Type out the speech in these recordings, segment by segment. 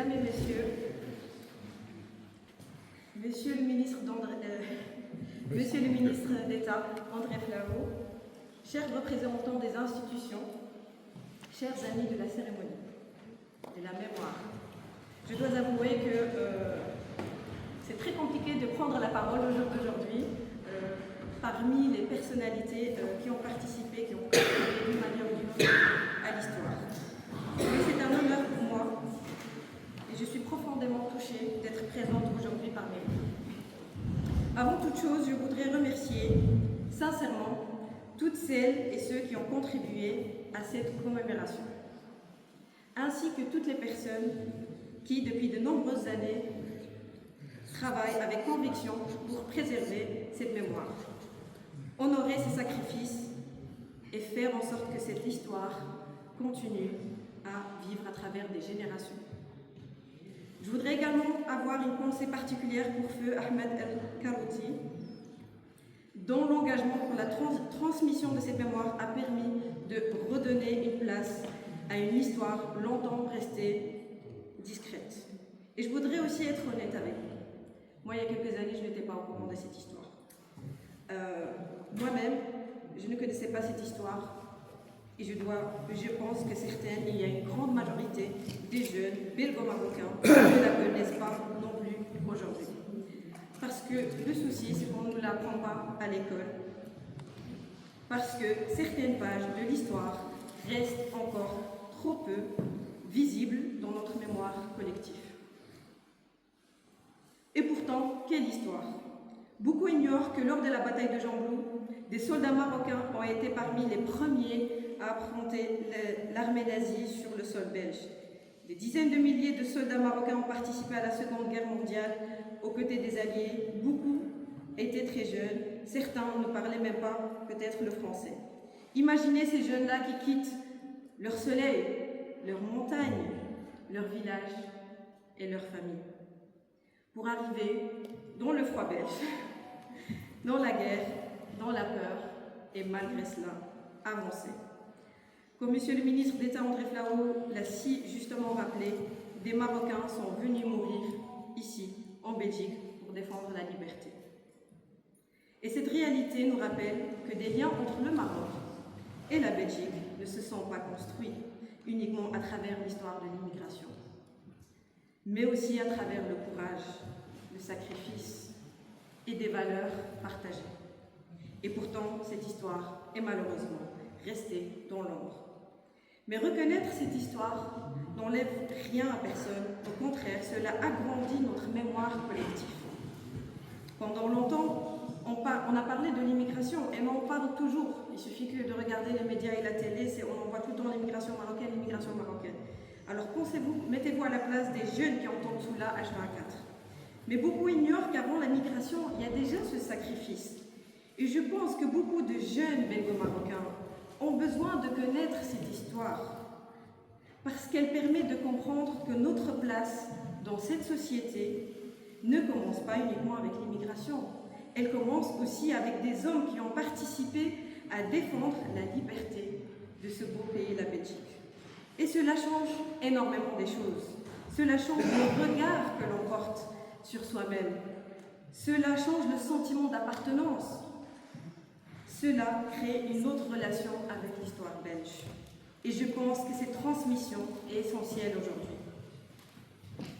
Mesdames et Messieurs, Monsieur le ministre d'État André Flahault, chers représentants des institutions, chers amis de la cérémonie, de la mémoire, je dois avouer que c'est très compliqué de prendre la parole aujourd'hui parmi les personnalités qui ont participé, qui ont contribué d'une manière ou d'une autre à l'histoire. Mais c'est un honneur pour moi et je suis profondément touchée d'être présente aujourd'hui parmi vous. Avant toute chose, je voudrais remercier sincèrement toutes celles et ceux qui ont contribué à cette commémoration, ainsi que toutes les personnes qui, depuis de nombreuses années, travaillent avec conviction pour préserver cette mémoire, honorer ces sacrifices et faire en sorte que cette histoire continue à vivre à travers des générations. Je voudrais également avoir une pensée particulière pour Feu Ahmed El-Karouti, dont l'engagement pour la transmission de cette mémoire a permis de redonner une place à une histoire longtemps restée discrète. Et je voudrais aussi être honnête avec vous. Moi, il y a quelques années, je n'étais pas au courant de cette histoire. Moi-même, je ne connaissais pas cette histoire. Et je pense que certaines, il y a une grande majorité des jeunes belgo-marocains qui ne la connaissent pas non plus aujourd'hui. Parce que le souci, c'est qu'on ne l'apprend pas à l'école. Parce que certaines pages de l'histoire restent encore trop peu visibles dans notre mémoire collective. Et pourtant, quelle histoire! Beaucoup ignorent que lors de la bataille de Jamblou, des soldats marocains ont été parmi les premiers à affronter l'armée nazie sur le sol belge. Des dizaines de milliers de soldats marocains ont participé à la Seconde Guerre mondiale aux côtés des Alliés. Beaucoup étaient très jeunes, certains ne parlaient même pas peut-être le français. Imaginez ces jeunes-là qui quittent leur soleil, leurs montagnes, leur village et leur famille pour arriver dans le froid belge, dans la guerre, dans la peur et malgré cela, avancer. Comme Monsieur le ministre d'État André Flahault l'a si justement rappelé, des Marocains sont venus mourir ici, en Belgique, pour défendre la liberté. Et cette réalité nous rappelle que des liens entre le Maroc et la Belgique ne se sont pas construits uniquement à travers l'histoire de l'immigration, mais aussi à travers le courage, le sacrifice et des valeurs partagées. Et pourtant, cette histoire est malheureusement restée dans l'ombre. Mais reconnaître cette histoire n'enlève rien à personne. Au contraire, cela agrandit notre mémoire collective. Pendant longtemps, on a parlé de l'immigration et on en parle toujours. Il suffit que de regarder les médias et la télé, on en voit tout le temps l'immigration marocaine. Alors pensez-vous, mettez-vous à la place des jeunes qui entendent cela H24. Mais beaucoup ignorent qu'avant la migration, il y a déjà ce sacrifice. Et je pense que beaucoup de jeunes belgo-marocains ont besoin de connaître cette histoire parce qu'elle permet de comprendre que notre place dans cette société ne commence pas uniquement avec l'immigration. Elle commence aussi avec des hommes qui ont participé à défendre la liberté de ce beau pays, la Belgique. Et cela change énormément des choses. Cela change le regard que l'on porte sur soi-même. Cela change le sentiment d'appartenance. Cela crée une autre relation avec l'histoire belge. Et je pense que cette transmission est essentielle aujourd'hui.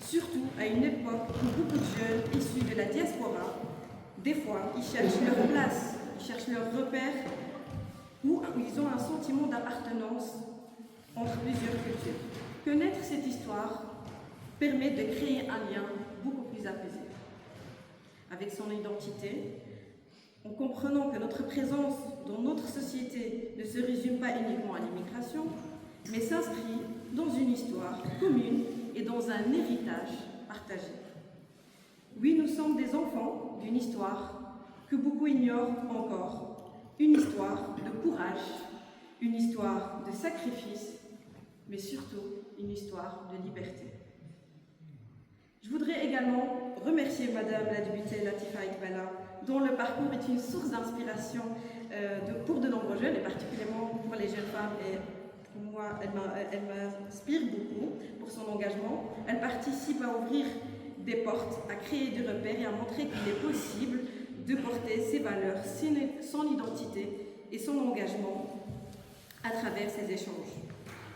Surtout à une époque où beaucoup de jeunes issus de la diaspora, des fois, ils cherchent leur place, ils cherchent leur repère, où ils ont un sentiment d'appartenance entre plusieurs cultures. Connaître cette histoire permet de créer un lien beaucoup plus apaisé avec son identité, en comprenant que notre présence dans notre société ne se résume pas uniquement à l'immigration, mais s'inscrit dans une histoire commune et dans un héritage partagé. Oui, nous sommes des enfants d'une histoire que beaucoup ignorent encore, une histoire de courage, une histoire de sacrifice, mais surtout une histoire de liberté. Je voudrais également remercier Madame la députée Latifa Iqbala, dont le parcours est une source d'inspiration pour de nombreux jeunes, et particulièrement pour les jeunes femmes et pour moi, elle m'inspire beaucoup pour son engagement. Elle participe à ouvrir des portes, à créer des repères et à montrer qu'il est possible de porter ses valeurs, son identité et son engagement à travers ces échanges.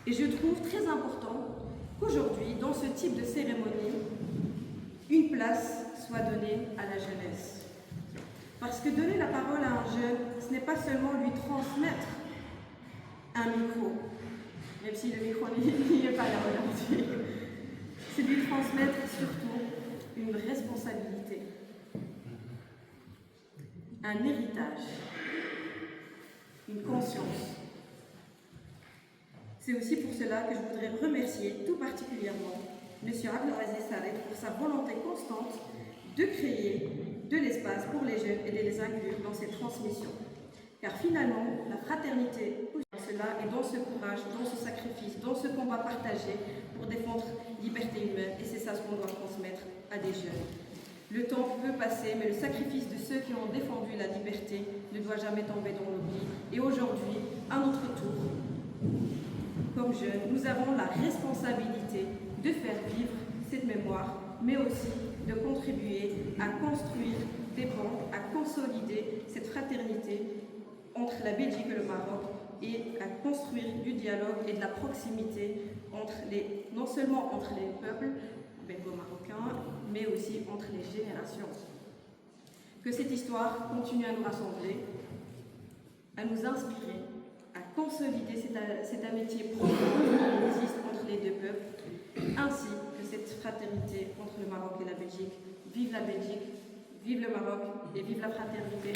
Et je trouve très important qu'aujourd'hui, dans ce type de cérémonie, une place soit donnée à la jeunesse. Parce que donner la parole à un jeune, ce n'est pas seulement lui transmettre un micro, même si le micro n'y est pas là aujourd'hui, c'est lui transmettre surtout une responsabilité, un héritage, une conscience. C'est aussi pour cela que je voudrais remercier tout particulièrement M. Abdelaziz Saleh pour sa volonté constante de créer de l'espace pour les jeunes et de les inclure dans cette transmission. Car finalement, la fraternité, dans cela et dans ce courage, dans ce sacrifice, dans ce combat partagé pour défendre la liberté humaine, et c'est ça ce qu'on doit transmettre à des jeunes. Le temps peut passer, mais le sacrifice de ceux qui ont défendu la liberté ne doit jamais tomber dans l'oubli. Et aujourd'hui, à notre tour, comme jeunes, nous avons la responsabilité de faire vivre cette mémoire, mais aussi de contribuer à construire des ponts, à consolider cette fraternité entre la Belgique et le Maroc et à construire du dialogue et de la proximité entre non seulement entre les peuples belgo-marocains, mais aussi entre les générations. Que cette histoire continue à nous rassembler, à nous inspirer, à consolider cette amitié profonde qui existe entre les deux peuples, ainsi que cette fraternité entre le Maroc et la Belgique. Vive la Belgique, vive le Maroc et vive la fraternité.